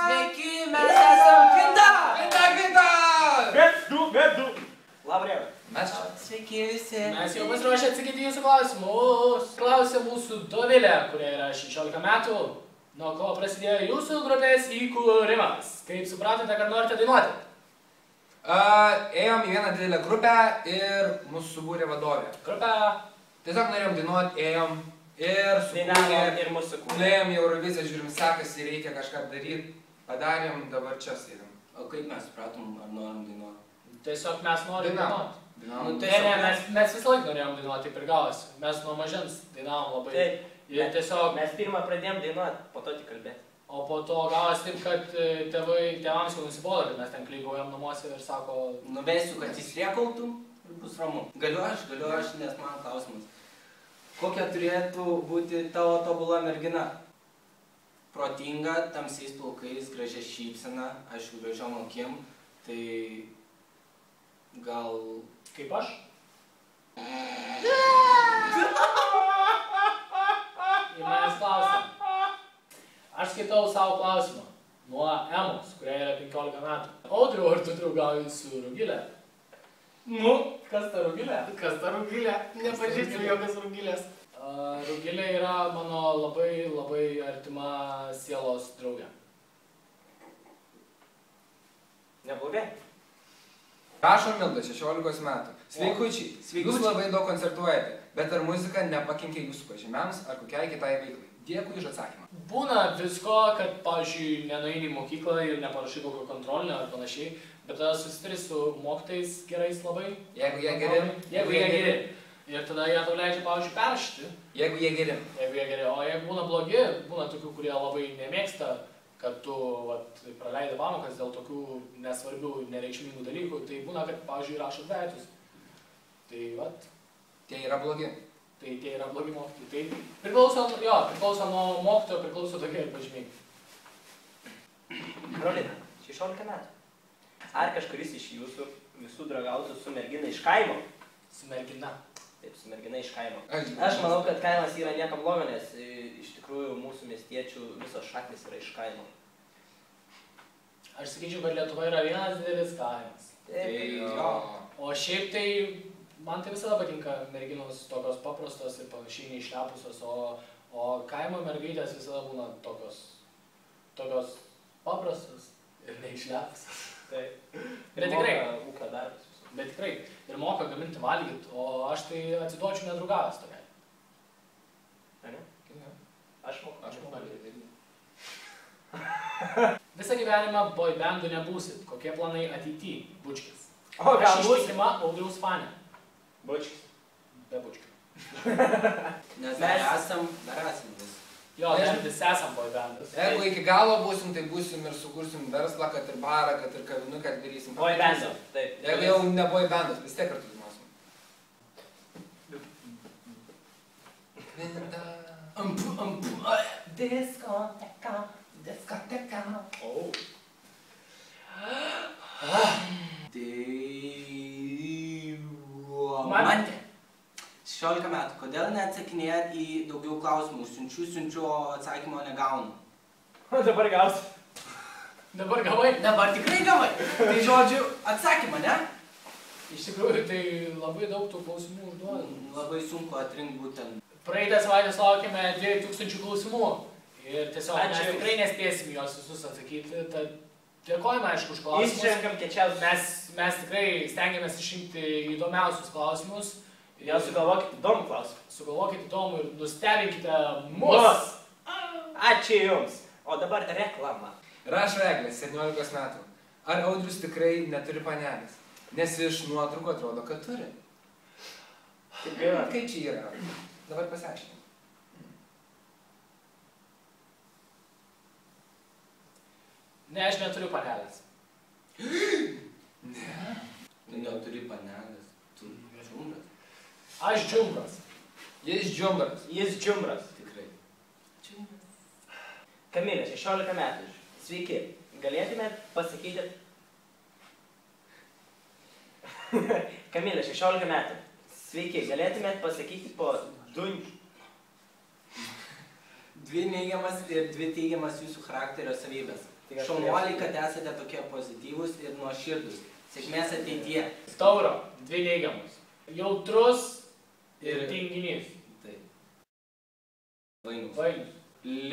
Sveiki, mes esam Kvinta! Vedu! Labą. Mes čia. Sveiki visi. Mes jau pasiruošę atsakyti jūsų klausimus. Klausė mūsų Dovilė, kuria yra 16 metų. Nuo ko prasidėjo jūsų grupės įkūrimas? Kaip supratote, kad norite dainuoti? Ėjom į vieną didelę grupę ir mūsų subūrė vadovė. Grupę. Tiesiog norėjom dainuoti, ėjom ir Dainavom ir mūsų kūrė. Nuėjom į Euroviziją, žiūrim, sekasi, reikia kažką daryti. Padarėm, dabar čia sėdėm. O kaip mes supratom, ar norim dainuoti? Tiesiog mes norim dainuoti. Dainavom. Mes visą laiką norėjom dainuoti, taip ir gavosi. Mes nuo mažens dainavom labai. Taip. Ir tiesiog... Mes pirmą pradėjom dainuoti, po to tik kalbėti. O po to gavosi taip, kad tėvams jau nusibodo, kad mes ten klykaujam namuose ir sako... Nuvesiu, kad įsriekautum ir bus ramu. Galiu aš, nes man klausimas. Kokia turėtų būti tavo tobula mergina? Protinga, tamsiais plaukais, gražia šypsena, aišku, gražiom akim, tai gal... Kaip aš? Ir manęs klausia. Aš skaitau savo klausimą nuo Emos, kuriai yra 15 metų. Audriau, ar tu draugauji su Rugilė? Nu, kas ta Rugilė? Kas ta Rugilė? Nepažįstu jokios Rugilės. Rugilė yra mano labai artima sielos draugė. Neblogai? Rašo Milda, 16 metų. Sveikučiai, jūs labai daug koncertuojate, bet ar muzika nepakenkia jūsų pažymiams ar kokiai kitai veiklai? Dėkui už atsakymą. Būna visko, kad, pavyzdžiui, nenueini į mokyklą ir neparašai kokio kontrolinio ar panašiai, bet tada susitari su mokytojais gerais labai. Jeigu jie geri. Jeigu jie geri. Ir tada jie tau leidžia, pavyzdžiui, perrašyti. Jeigu jie geri. Jeigu jie geri. O jeigu būna blogi, būna tokių, kurie labai nemėgsta, kad tu praleidai pamokas dėl tokių nesvarbių, nereikšmingų dalykų, tai būna, kad, pavyzdžiui, rašo dvejetus. Tai, Tie yra blogi. Tai tie yra blogi mokytojai. Tai priklauso nuo mokytojo, priklauso tokie ir pažymiai. Karolina, 16 metų. Ar kažkuris iš jūsų visų draugautų su mergina iš kaimo? Su mergina. Taip, su mergina iš kaimo. Aš manau, kad kaimas yra nieko blogo, nes iš tikrųjų mūsų miestiečių visos šaknis yra iš kaimo. Aš sakyčiau, kad Lietuva yra vienas didelis kaimas. Jo. O šiaip tai, man tai visada patinka merginos tokios paprastos ir panašiai neišlepusios, o kaimo mergaitės visada būna tokios paprastos ir neišlepusios. Taip. Bet tikrai. Ūkio darbas. Bet tikrai. Ir moka gaminti valgyti, o aš tai atsiduočiau nedraugavęs tokiai. Ne? Aš moku valgyti. Visą gyvenimą boybandų nebūsit. Kokie planai ateity? Bučkis. O, gal Aš bus? ištikima Audriaus fanė. Bučkis. Be bučkių. Nes dar esam vis. Jo, mes visi esam boybandas. Jeigu iki galo būsim, tai būsim ir sukursim verslą, kad ir barą, kad ir kavinuką darysim. Boybandą, taip. Jeigu jau ne boybandas, vis tiek kartu dainuosim. Diskoteka. Mantė. 16 metų. Kodėl neatsakinėjat į daugiau klausimų? Siunčiu, o atsakymo negaunu. O dabar gausi. Dabar gavai? Dabar tikrai gavai. Tai žodžiu, atsakymą, ne? Iš tikrųjų, tai labai daug tų klausimų užduoda. Labai sunku atrinkti būtent. Praeitą savaitę sulaukėme 2000 klausimų. Ir tiesiog mes Ačiū. tikrai nespėsim juos visus atsakyti. Tad dėkojame, aišku, už klausimus. Išrenkam kečiausius. Mes tikrai stengiamės išrinkti įdomiausius klausimus. Gal sugalvokit įdomų klausimą. Sugalvokit įdomų ir nustebinkite mus. Ačiū Jums. O dabar reklama. Rašo Eglės, 17 metų. Ar Audrius tikrai neturi panelės? Nes iš nuotraukų atrodo, kad turi. Taip yra. Kaip čia yra? Dabar pasiaiškinim. Ne, aš neturiu panelės. Ne. Tu neturi panelės. Tu džiumbras. Aš džiumbras. Jis džiumbras. Jis džiumbras. Tikrai. Kamilė, 16 metų. Sveiki. Galėtumėt pasakyti... Kamilė, 16 metų. Sveiki. Galėtumėt pasakyti po 2 neigiamas ir 2 teigiamas jūsų charakterio savybės. Šaunuoliai, kad esate tokie pozityvūs ir nuoširdūs. Sėkmės ateityje. Tauro, 2 neigiamus. Jautrus ir tinginys. Taip. Vainus. Vainus.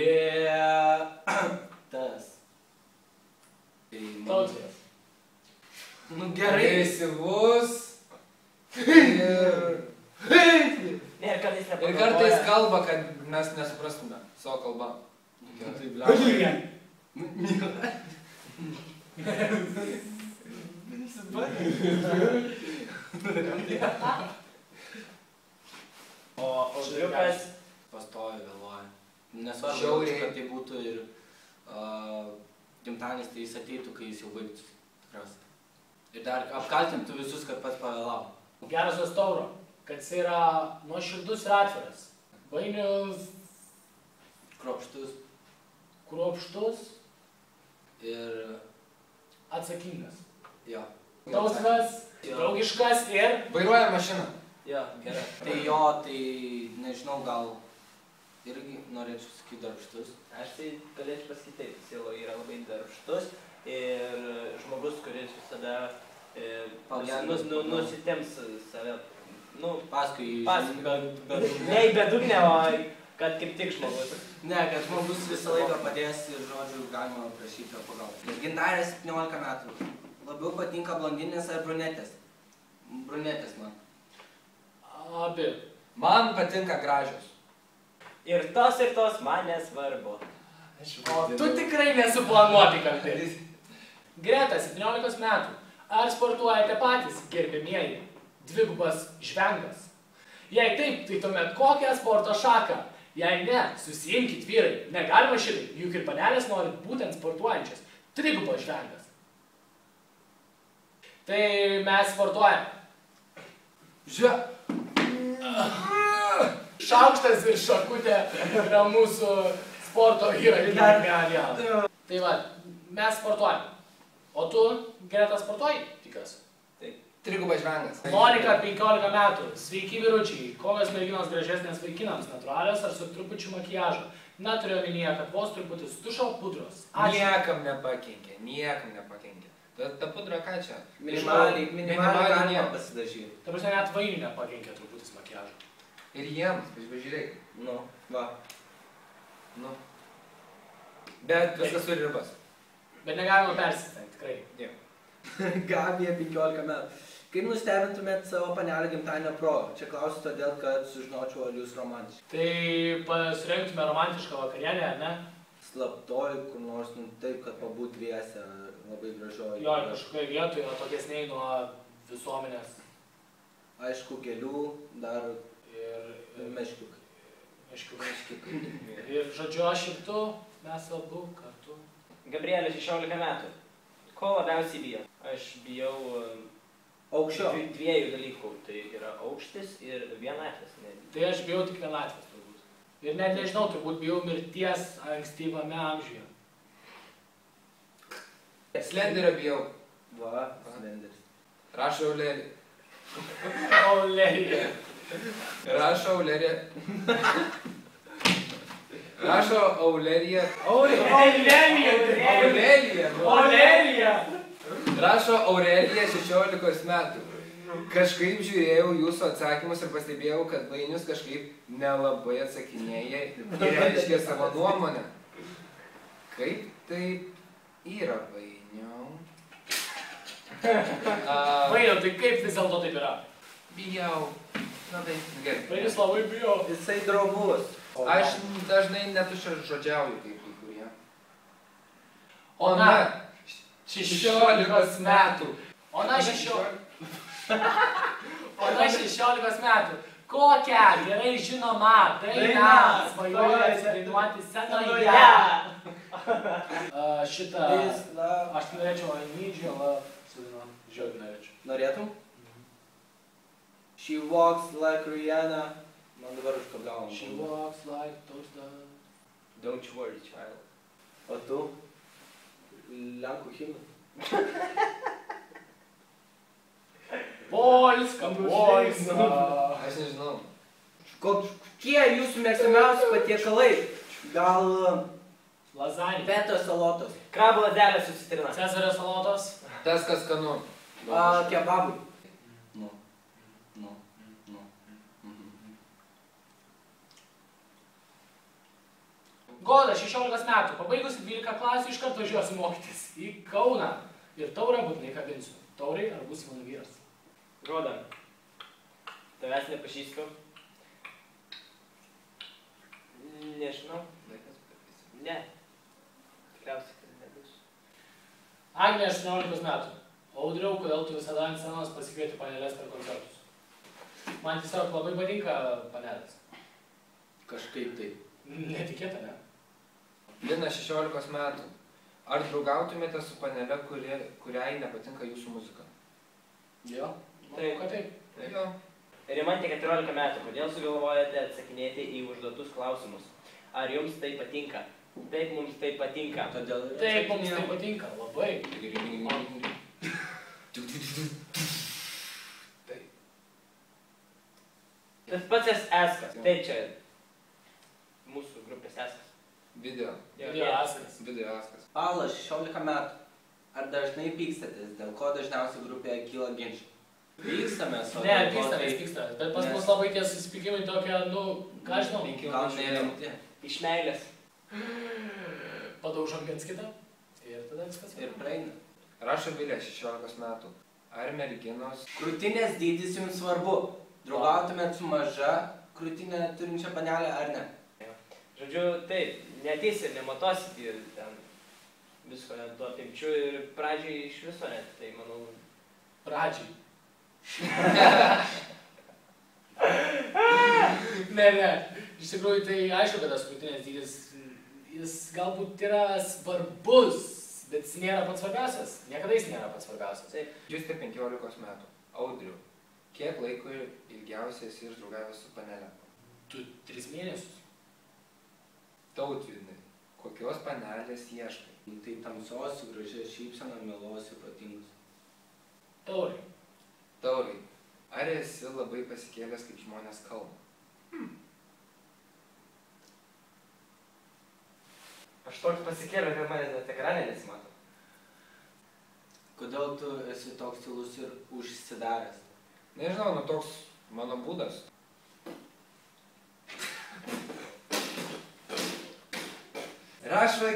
Lėtas. Tautės. Nu gerai. Agresyvus. Ir kartais kalba, kad mes nesuprastume savo kalbą. Tai bliažai. O audriukas pastovi galvoja. Nesvarbu, Žiauriai. kad tai būtų ir gimtadienis, tai jis ateitų, kai jis jau baigtų. Tikriausiai. Ir dar apkaltintų visus, kad pats pavėlavo. Gerosios Tauro, kad jis yra nuoširdus ir atviras. Vainius Kruopštus kruopštus, ir atsakingas. jo. Tausvas, draugiškas ir... Vairuoja mašiną. Jo, gerai. Tai jo, tai nežinau, gal irgi norėčiau sakyti darbštus. aš tai galėčiau pasakyti taip, Silo yra labai darbštus ir žmogus, kuris visada nusitems save, nu, Paskui ne į bedugnę, o kad kaip tik žmogus. Ne, kad žmogus visą laiką padės ir žodžiu galima prašyti jo pagalbos. Gintarė 17 metų. Labiau patinka blondinės ar brunetės? Brunetės man. Abi. Man patinka gražios. Ir tos man nesvarbu. O tu tikrai nesuplanuotai kalbėti. Greta, 17 metų. Ar sportuojate patys, gerbėmieji? Dvigubas žvengas. Jei taip, tai tuomet kokią sporto šaką? Jei ne, susiimkit vyrai. Negalima šitai, juk ir panelės norit būtent sportuojančias. Trigubas žvengas. Tai mes sportuojam. Žiūrėk. Šaukštas ir šakutė yra mūsų sporto įrankis. Tai va, mes sportuojam. O tu, Greta, sportuoji? Tikiuosi. Trigubas žvengas. Monika, 15 metų. Sveiki vyručiai. Kokios merginos gražesnės vaikinams, natūralios ar su trupučiu makiažo? Na, turiu omenyje, kad vos truputis tušo pudros. Ačiū. Niekam nepakenkė, niekam nepakenkė. Ta pudra ką čia? Minimaliai galima pasidažyti. Ta prasme, net vainių nepakenkė truputis makiažo. Ir jiems, pažiūrėk. Nu, va. Nu. Bet viskas turi ribas. Bet negalima persistengti, tikrai. Gabija 15 metų. Kaip nustebintumėt savo panelę gimtadienio progą? Čia klausiu todėl, kad sužinočiau, ar jūs romantiški. Tai pasirengtume romantišką vakarienę, ar ne? Slaptoj, kur nors, nu, taip, kad pabūt dviese, labai gražioji. Jo, kažkokioje vietoje atokesniai nuo visuomenės. Aišku, gėlių, dar Ir meškiukai. meškiukai. Ir žodžiu, aš ir tu, mes abu kartu. Gabrielė, 16 metų. Ko labiausiai bijo? Aš bijau Aukščio. dviejų dalykų. Tai yra aukštis ir vienatvės. Tai aš bijau tik vienatvės turbūt. Ir net nežinau, turbūt bijau mirties ankstyvame amžiuje. Slenderio bijau. Va, slenderis. Rašo Eulerija. Olerija. Rašo Eulerija. Rašo Eulerija. Olerija. Rašo Aurelija 16 metų. Kažkaip žiūrėjau jūsų atsakymus ir pastebėjau, kad Vainius kažkaip nelabai atsakinėja ir reiškia savo nuomonę. Kaip tai yra, Vainiau? Vainiau, tai kaip vis dėlto taip yra? Bijau. Na tai, gerai. Vainius labai bijo. Jisai drovus. Aš dažnai netuščiažodžiauju kaip kai kurie. Ona, 16 metų. Ona 16 metų. Kokią gerai žinomą dainą svajoja dainuoti scenoje? Šitą... Aš norėčiau I Need Your Love sudainuoti. Žiauriai norėčiau. Norėtum? She walks like Rihanna. Man dabar užkabgavom. She walks like those dogs. Don't you worry, child. O tu? Lenkų himną. Polska, Polska. Aš nežinau. Kokie jūsų mėgstamiausi patiekalai? Gal Lazanė. feto salotos. Krabų lazdelė su citrina. Cezario salotos. Tas, kas skanu. Kebabui. Nu. Goda, 16 metų, pabaigus 12 klasių iš karto važiuosiu mokytis į Kauną. Ir taurę būtinai kabinsiu. Taurai ar būsi mano vyras? Goda. Tavęs nepažįstu. Nežinau. Ne. Tikriausiai, kad nebus. Agnė, 18 metų. Audriau, kodėl tu visada ant scenos pasikvieti panelės per koncertus? Man tiesiog labai patinka panelės. Kažkaip tai. Netikėta, ne? Lina, 16 metų. Ar draugautumėte su panele, kuriai nepatinka jūsų muzika? Jo. Manau, kad taip. Jo. Rimantė 14 metų. Kodėl sugalvojate atsakinėti į užduotus klausimus? Ar jums tai patinka? Taip, mums tai patinka. Todėl ir Taip, mums tai atsakinėjau. patinka. Labai. Tas pats eskas. Taip, čia mūsų grupės eskas. Video. Video askas. Video askas. Paula, 16 metų. Ar dažnai pykstatės, dėl ko dažniausiai grupėje kyla ginčiai? Pykstamės, o Ne, dėl ko pykstamės. Bet pas Nes- mus labai tie susipykimai tokie, nu, ką žinau, Gal nerimti. Iš meilės. padaužom viens kitą. Ir tada viskas. Ir praeina. Rašo Vilė, 16 metų. Ar merginos... Krūtinės dydis jums svarbu. Draugautumėt su maža krūtinę turinčia panelė ar ne? Žodžiu, taip, neteisi ir nematosit ir ten visko net tų apimčių ir pradžiai iš viso net, tai manau... Pradžiai. Ne. Iš tikrųjų, tai aišku, kad tas krūtinės dydis, jis galbūt yra svarbus, bet jis nėra pats svarbiausias. Niekada jis nėra pats svarbiausias. Taip. Justė 15 metų. Audriu. Kiek laiko ilgiausiai esi išdraugavęs su panele? Tu 3 mėnesius. Tautvidai. Kokios panelės ieškai? Nu, tai tamsios, su gražia šypsena, mielos, ypatingus. Taurai. Taurai. Ar esi labai pasikėlęs, kaip žmonės kalba? Aš toks pasikėliau, kad mane net ekrane nesimato. Kodėl tu esi toks tylus ir užsidaręs? Nežinau, nu toks mano būdas. Rašo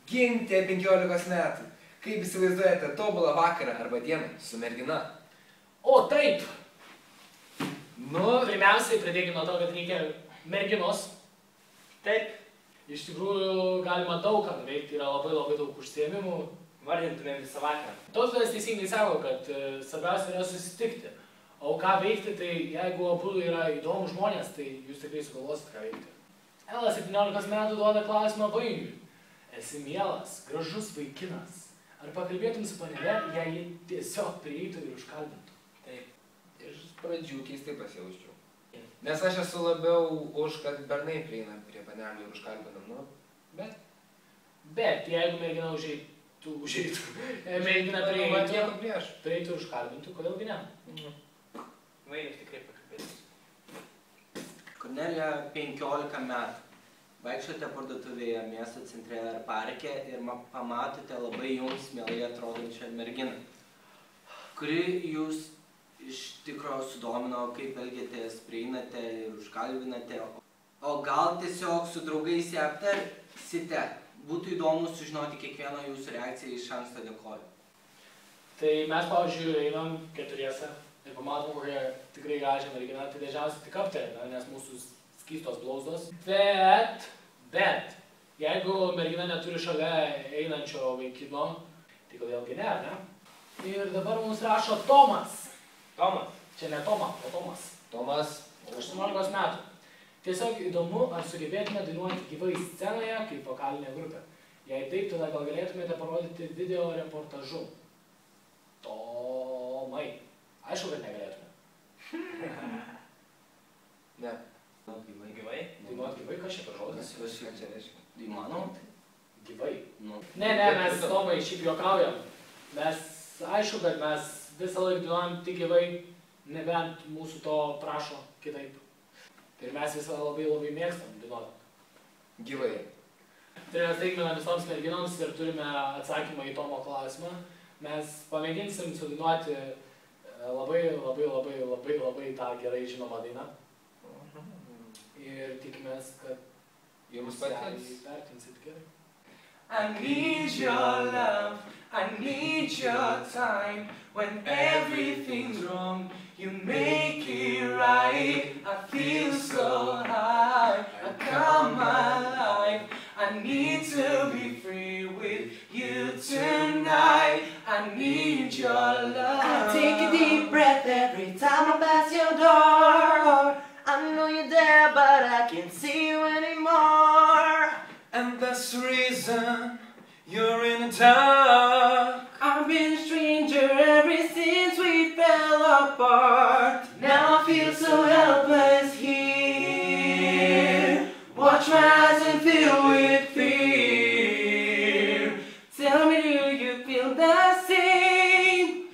Gintė 15 metų. Kaip įsivaizduojate tobulą vakarą arba dieną su mergina? O, taip! Nu, Pirmiausiai pradėkime nuo to, kad reikia merginos. Taip, Iš tikrųjų, galima daug ką nuveikti, yra labai daug užsiėmimų. vardintumėm visą vakarą. Tautvydas teisingai sako, kad svarbiausia yra susitikti. O ką veikti, tai jeigu abu yra įdomus žmonės, tai jūs tikrai sugalvosit, ką veikti. Ela 17 metų duoda klausimą Vainiui. Esi mielas, gražus vaikinas. Ar pakalbėtum su panele, jei ji tiesiog prieitų ir užkalbintų? Taip. iš pradžių keistai pasijausčiau. Nes aš esu labiau už, kad bernai prieina prie panelių ir užkalbinam, nu, bet... Bet jeigu mergina užeitų, mergina prieitų nieko prieš. ir užkalbintų, kodėlgi ne? Vainius tikrai pakalbėtis. Kornelija 15 metų. Vaikščiote parduotuvėje, miesto centre ar parke ir pamatote labai jums mielai atrodančią merginą, kuri jūs iš tikro sudomino, kaip elgiatės, prieinate ir užkalbinate, o gal tiesiog su draugais ją aptarsite. Būtų įdomu sužinoti kiekvieno jūsų reakciją, iš anksto dėkoju. Tai mes, pavyzdžiui, einam keturiese ir pamatom kokią tikrai gražią merginą, tai dažniausiai tik aptarėme, nes mūsų skystos blauzdos. Bet, jeigu mergina neturi šalia einančio vaikino, tai kodėlgi ne, ne? Ir dabar mums rašo Tomas. Tomas. Čia ne Toma, o Tomas. Tomas, 18 metų. Tiesiog įdomu, ar sugebėtume dainuoti gyvai scenoje kaip vokalinė grupė. Jei taip, tada gal galėtumėte parodyti video reportažu. Tomai. Aišku, kad negalėtume. ne. Gyvai. Dainuoti gyvai, kas čia per žodis? Ką čia reiškia? Įmanoma? Gyvai. Nu. Ne, mes Tomai šiaip juokaujam. Mes, aišku, kad mes visą laiką dainuojam tik gyvai, nebent mūsų to prašo kitaip. Ir mes visą labai mėgstam dainuoti. Gyvai. turime staigmeną visoms merginoms ir turime atsakymą į Tomo klausimą. Mes pamėginsim sudainuoti labai tą gerai žinomą dainą. Ir tikimės, kad Jums ją patiks. įvertinsit gerai. I need your love, I need your time. When everything's wrong, you make it right. I feel so high, I come alive. I need to be free with you tonight. I need your love. I take a deep breath every time I pass your door. I know you're there, but I can't see you anymore. And that's the reason you're in the dark. I've been a stranger ever since we fell apart. Now I feel so helpless here. Watch my eyes and fill with fear. Tell me, do you feel the same?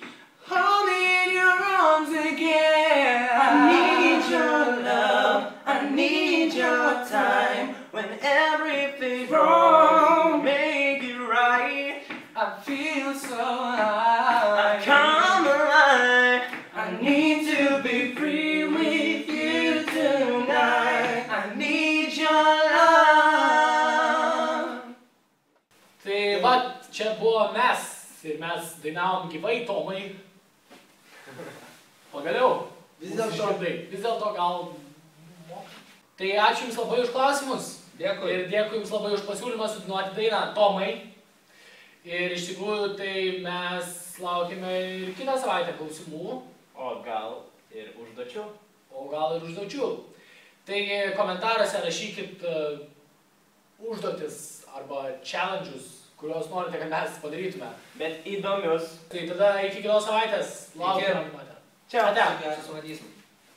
Hold me in your arms again. I need your love, I need your time. When everything's wrong, make it right. I feel so high, I come alive. I need to be free with you tonight. I need your love. Tai va, čia buvo mes ir mes dainavom gyvai, Tomai. Pagaliau. Vis dėlto gal... Tai ačiū Jums labai už klausimus. Dėkui. Ir dėkui Jums labai už pasiūlymą sudainuoti dainą, Tomai. Ir iš tikrųjų tai mes laukime ir kitą savaitę klausimų. O gal ir užduočių? Tai komentaruose rašykit užduotis arba challenge'us, kuriuos norite, kad mes padarytume. Bet įdomius. Tai tada iki kitos savaitės. Laukime. Čia. Ate. Susimatysim.